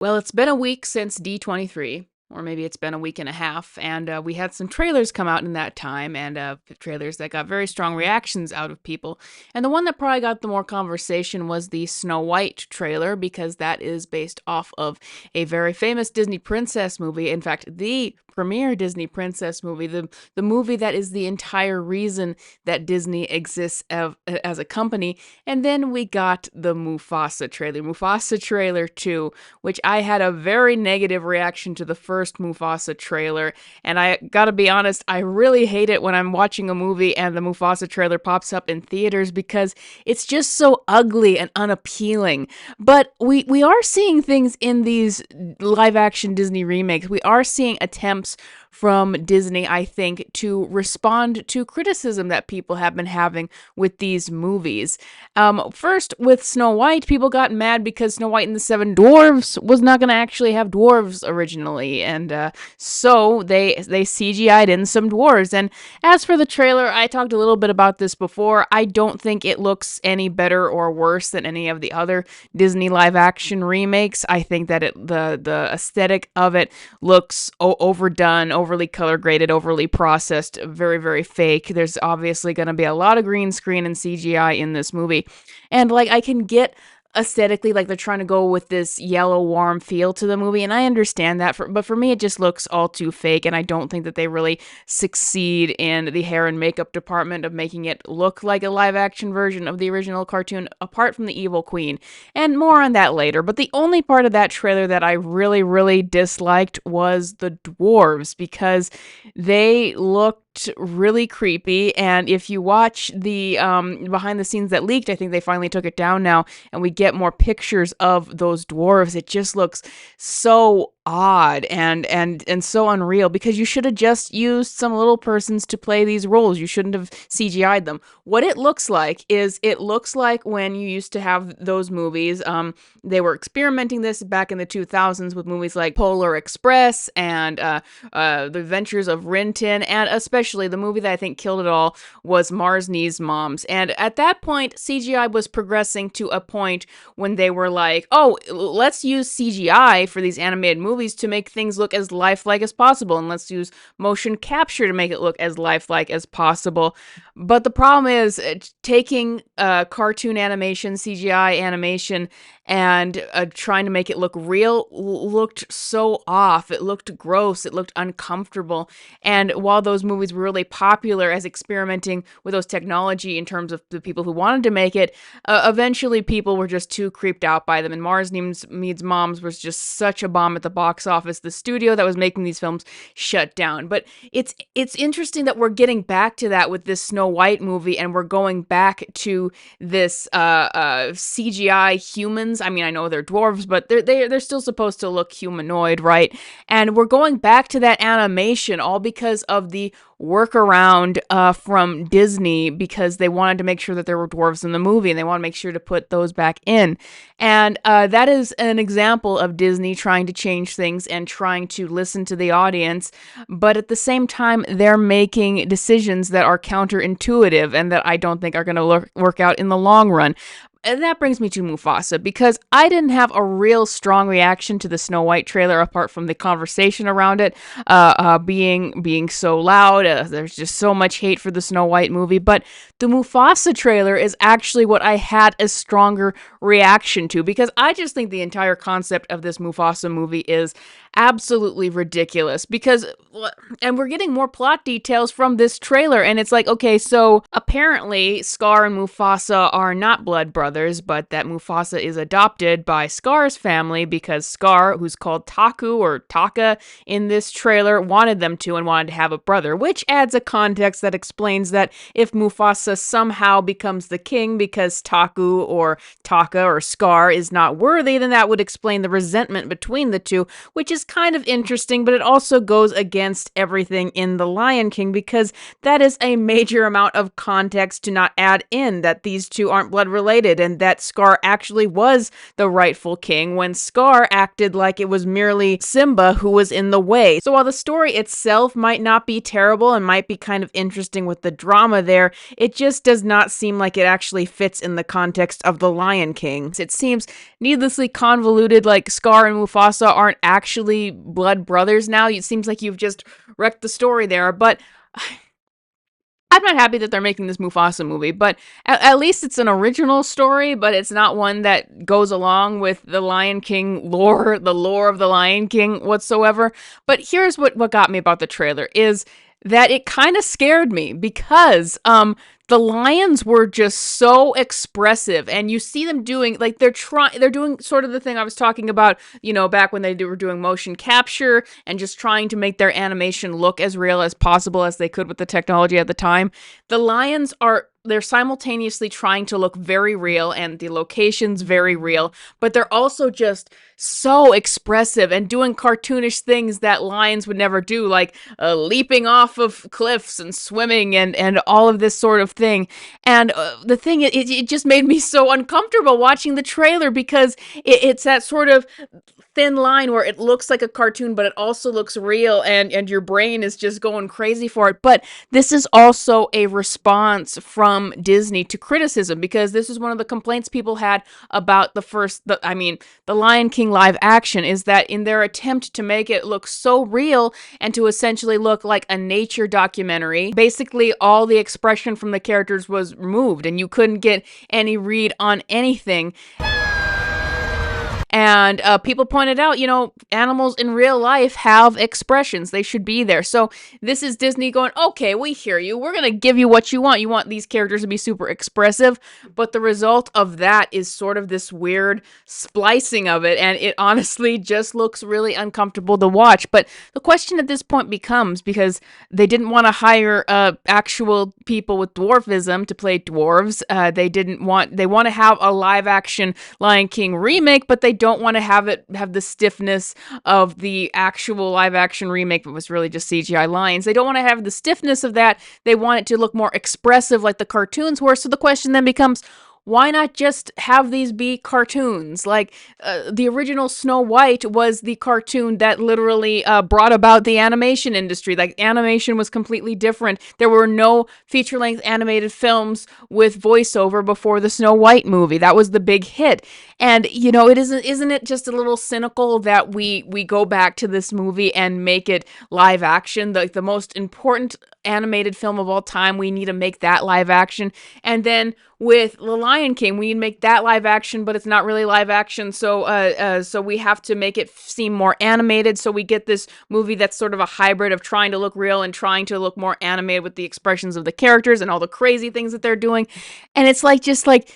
Well, it's been a week since D23, or maybe it's been a week and a half, and we had some trailers come out in that time, and trailers that got very strong reactions out of people. And the one that probably got the more conversation was the Snow White trailer, because that is based off of a very famous Disney princess movie. In fact, the premier Disney princess movie, the movie that is the entire reason that Disney exists as a company. And then we got the Mufasa trailer 2, which I had a very negative reaction to the first Mufasa trailer. And I gotta be honest, I really hate it when I'm watching a movie and the Mufasa trailer pops up in theaters because it's just so ugly and unappealing. But we are seeing things in these live action Disney remakes. We are seeing attempts from Disney, I think, to respond to criticism that people have been having with these movies. First, with Snow White, people got mad because Snow White and the Seven Dwarfs was not going to actually have dwarves originally, and so they CGI'd in some dwarves. And as for the trailer, I talked a little bit about this before. I don't think it looks any better or worse than any of the other Disney live action remakes. I think that the aesthetic of it looks overdone, overly color graded, overly processed, very, very fake. There's obviously going to be a lot of green screen and CGI in this movie. And like, I can get aesthetically, like, they're trying to go with this yellow warm feel to the movie, and I understand that, but for me it just looks all too fake, and I don't think that they really succeed in the hair and makeup department of making it look like a live action version of the original cartoon, apart from the evil queen. And more on that later. But the only part of that trailer that I really, really disliked was the dwarves, because they looked really creepy. And if you watch the behind the scenes that leaked, I think they finally took it down now, and we get more pictures of those dwarves. It just looks so odd and so unreal, because you should have just used some little persons to play these roles. You shouldn't have CGI'd them. What it looks like is, it looks like when you used to have those movies. They were experimenting this back in the 2000s with movies like Polar Express and The Adventures of Rin Tin, and especially the movie that I think killed it all was Marsnee's Moms. And at that point, CGI was progressing to a point when they were like, oh, let's use CGI for these animated movies to make things look as lifelike as possible, and let's use motion capture to make it look as lifelike as possible. But the problem is, taking cartoon animation, CGI animation, and trying to make it look real looked so off. It looked gross. It looked uncomfortable. And while those movies were really popular as experimenting with those technology in terms of the people who wanted to make it, eventually people were just too creeped out by them. And Marsnee's Moms was just such a bomb at the box office. The studio that was making these films shut down. But it's interesting that we're getting back to that with this Snow White movie, and we're going back to this CGI humans. I mean, I know they're dwarves, but they're still supposed to look humanoid, right? And we're going back to that animation, all because of the workaround from Disney, because they wanted to make sure that there were dwarves in the movie, and they want to make sure to put those back in. And that is an example of Disney trying to change things and trying to listen to the audience, but at the same time, they're making decisions that are counterintuitive and that I don't think are going to work out in the long run. And that brings me to Mufasa, because I didn't have a real strong reaction to the Snow White trailer, apart from the conversation around it being so loud. There's just so much hate for the Snow White movie. But the Mufasa trailer is actually what I had a stronger reaction to, because I just think the entire concept of this Mufasa movie is absolutely ridiculous. And we're getting more plot details from this trailer, and it's like, okay, so apparently Scar and Mufasa are not blood brothers, but that Mufasa is adopted by Scar's family, because Scar, who's called Taku or Taka in this trailer, wanted them to, and wanted to have a brother, which adds a context that explains that if Mufasa somehow becomes the king because Taku or Taka or Scar is not worthy, then that would explain the resentment between the two, which is kind of interesting, but it also goes against everything in The Lion King, because that is a major amount of context to not add in, that these two aren't blood related. and that Scar actually was the rightful king when Scar acted like it was merely Simba who was in the way. So while the story itself might not be terrible and might be kind of interesting with the drama there, it just does not seem like it actually fits in the context of The Lion King. It seems needlessly convoluted, like Scar and Mufasa aren't actually blood brothers now. It seems like you've just wrecked the story there, but I'm not happy that they're making this Mufasa movie, but at least it's an original story, but it's not one that goes along with the Lion King lore, the lore of the Lion King whatsoever. But here's what got me about the trailer is that it kind of scared me because the lions were just so expressive, and you see them doing like they're doing sort of the thing I was talking about, back when they were doing motion capture and just trying to make their animation look as real as possible as they could with the technology at the time. The lions they're simultaneously trying to look very real and the locations very real, but they're also just so expressive and doing cartoonish things that lions would never do, like leaping off of cliffs and swimming and all of this sort of thing. And the thing, it just made me so uncomfortable watching the trailer because it's that sort of thin line where it looks like a cartoon, but it also looks real, and your brain is just going crazy for it. But this is also a response from Disney to criticism, because this is one of the complaints people had about the Lion King live action, is that in their attempt to make it look so real and to essentially look like a nature documentary, basically all the expression from the characters was removed and you couldn't get any read on anything. And people pointed out, animals in real life have expressions. They should be there. So this is Disney going, okay, we hear you. We're going to give you what you want. You want these characters to be super expressive. But the result of that is sort of this weird splicing of it. And it honestly just looks really uncomfortable to watch. But the question at this point becomes, because they didn't want to hire actual people with dwarfism to play dwarves. They want to have a live action Lion King remake, but they don't want to have the stiffness of the actual live action remake that was really just CGI lions. They don't want to have the stiffness of that. They want it to look more expressive like the cartoons were. So the question then becomes, why not just have these be cartoons? Like, the original Snow White was the cartoon that literally brought about the animation industry. Like, animation was completely different. There were no feature-length animated films with voiceover before the Snow White movie. That was the big hit. And, isn't it just a little cynical that we go back to this movie and make it live action? The most important animated film of all time, we need to make that live action. And then with The Lion King, we need to make that live action, but it's not really live action, so we have to make it seem more animated, so we get this movie that's sort of a hybrid of trying to look real and trying to look more animated with the expressions of the characters and all the crazy things that they're doing. And it's just like,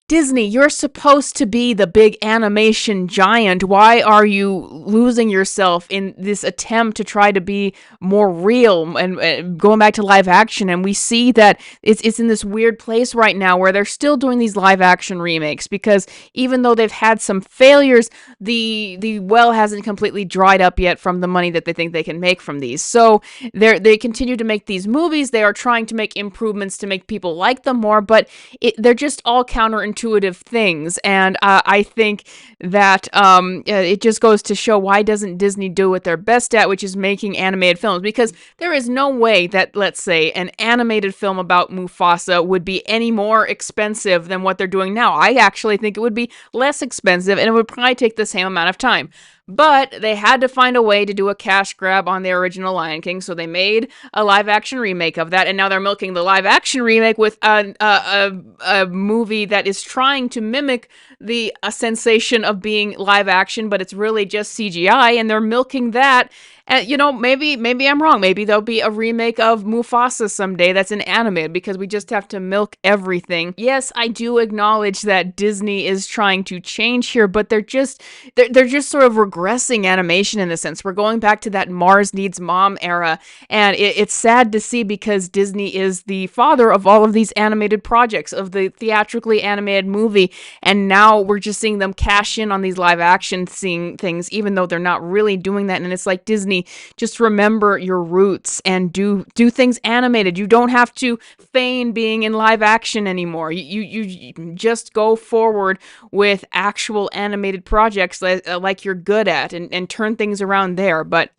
Disney, you're supposed to be the big animation giant. Why are you losing yourself in this attempt to try to be more real and going back to live action? And we see that it's in this weird place right now where they're still doing these live action remakes, because even though they've had some failures, the well hasn't completely dried up yet from the money that they think they can make from these. So they continue to make these movies. They are trying to make improvements to make people like them more, but they're just all counterintuitive things. And I think that it just goes to show, why doesn't Disney do what they're best at, which is making animated films? Because there is no way that, let's say, an animated film about Mufasa would be any more expensive than what they're doing now. I actually think it would be less expensive, and it would probably take the same amount of time. But they had to find a way to do a cash grab on the original Lion King, so they made a live-action remake of that, and now they're milking the live-action remake with a movie that is trying to mimic the sensation of being live-action, but it's really just CGI, and they're milking that. And, maybe I'm wrong. Maybe there'll be a remake of Mufasa someday that's an animated, because we just have to milk everything. Yes, I do acknowledge that Disney is trying to change here, but they're just sort of progressing animation in a sense. We're going back to that Mars Needs Mom era, and it's sad to see because Disney is the father of all of these animated projects, of the theatrically animated movie, and now we're just seeing them cash in on these live action seeing things, even though they're not really doing that. And it's like, Disney, just remember your roots and do things animated. You don't have to feign being in live action anymore. You just go forward with actual animated projects like you're good at, and turn things around there. But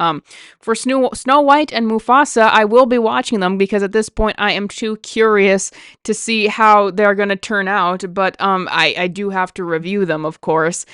for Snow White and Mufasa, I will be watching them because at this point I am too curious to see how they're going to turn out. But I do have to review them, of course.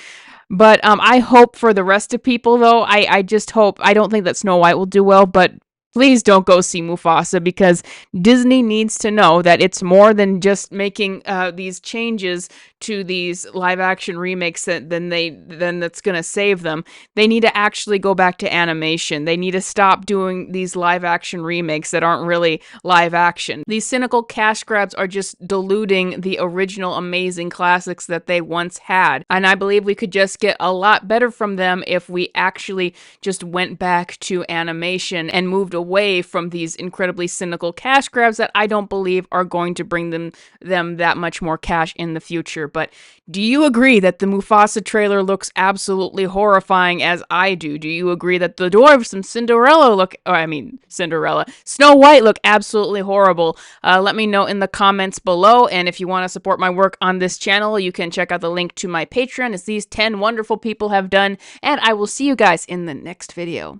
But I hope for the rest of people, though, I just hope, I don't think that Snow White will do well, but please don't go see Mufasa, because Disney needs to know that it's more than just making these changes to these live action remakes then that's going to save them. They need to actually go back to animation. They need to stop doing these live action remakes that aren't really live action. These cynical cash grabs are just diluting the original amazing classics that they once had. And I believe we could just get a lot better from them if we actually just went back to animation and moved away from these incredibly cynical cash grabs that I don't believe are going to bring them that much more cash in the future. But do you agree that the Mufasa trailer looks absolutely horrifying as I do? Do you agree that the dwarves from Snow White look absolutely horrible? Let me know in the comments below, and if you want to support my work on this channel, you can check out the link to my Patreon, as these 10 wonderful people have done, and I will see you guys in the next video.